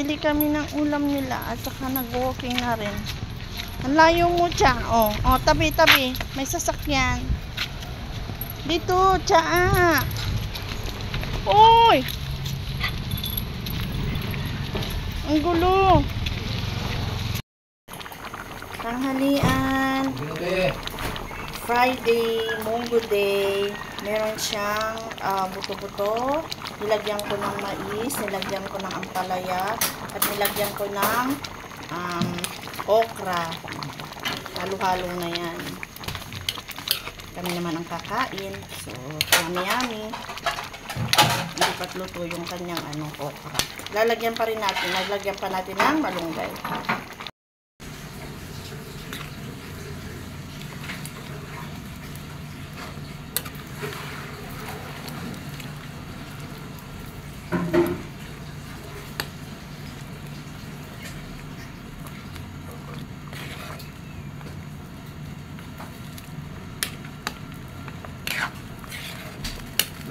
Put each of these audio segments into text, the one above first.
bumili kami ng ulam nila at saka nag-walking na rin. Ang layo mo, Cha. Oh, tabi-tabi. May sasakyan. Dito, Cha. Oy! Ang gulo. Tanghalian. Friday, Munggo Day. Meron siyang buto-buto. Nilagyan ko ng mais, nilagyan ko ng ampalaya, at nilagyan ko ng okra. Halo-halo na yan. Kami naman ang kakain. So, yummy-yummy. Hindi pa't luto yung kanyang okra. Lalagyan pa rin natin. Lalagyan pa natin ng malunggay.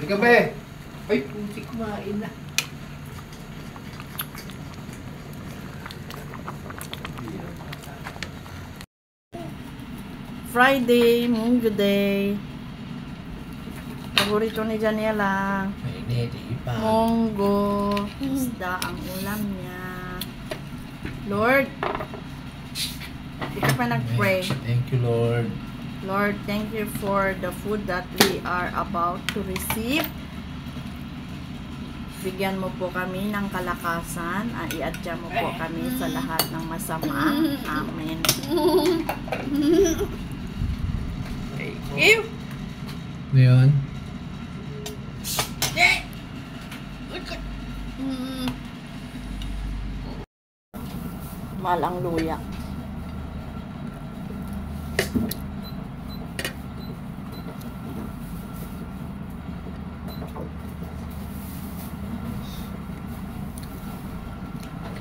Gabi. Ay, puti kumain na. Friday, Munggo Day. Paborito ni Janiela. Munggo. Isda ang ulam niya. Lord, di ka pa nag-pray. Thank you, Lord. Lord, thank you for the food that we are about to receive. Bigyan mo po kami ng kalakasan. I-adya mo po kami sa lahat ng masama. Amen. Thank you. Ngayon? Malang luya.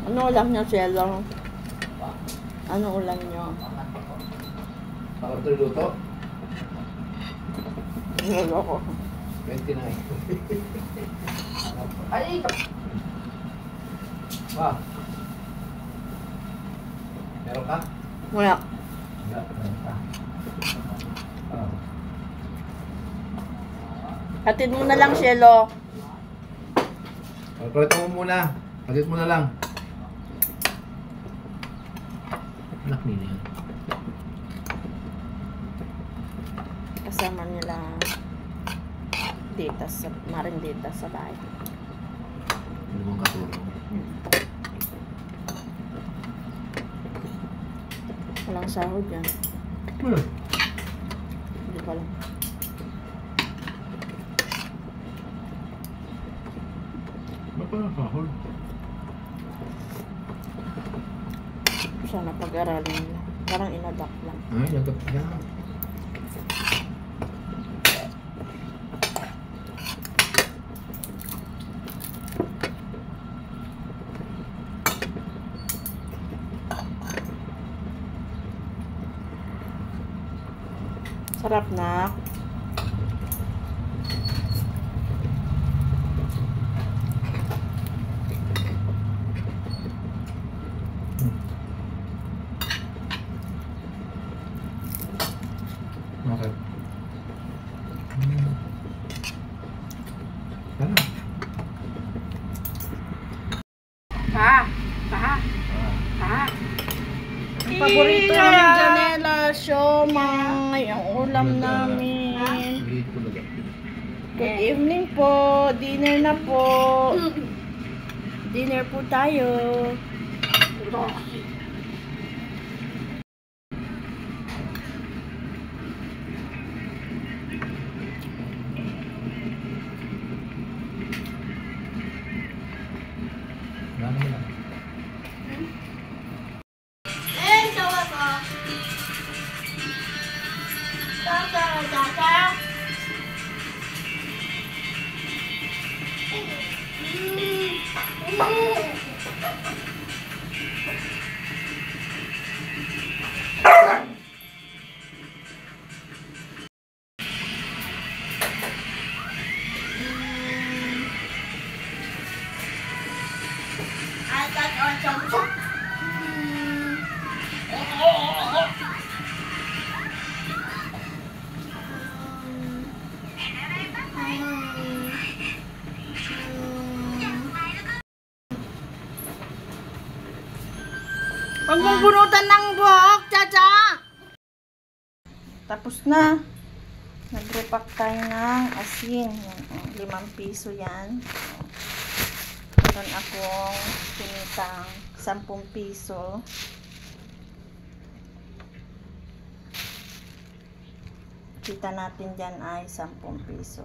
Ano ulam niyo, Cielo? Ano ulam niyo? Bakit ito luto? Nulo ko. 29. Ay! Wow. Meron ka? Wala. Wala. Meron ka. Hatid mo na lang, Cielo. Pagpalito mo muna. Hatid mo na lang. Anak nila yan. Kasama nila data sa marindita sa bahay. Ano mong katulong? Walang sahod yan. Hindi pa lang. Ba't pa nakahol? Sana pag-aralin nila. Parang inadak lang. Ay, lagat yan. Sarap na. Okay. Ano? Ang paborito ni Janela, siomay, ang ulam namin. Good evening po. Dinner na po. Dinner po tayo. I got on Huwag mong bunutan ng buhok, Chacha! Tapos na. Nag-repack tayo ng asin. Yan, 5 piso yan. Meron akong pinitang 10 piso. Kita natin dyan ay 10 piso.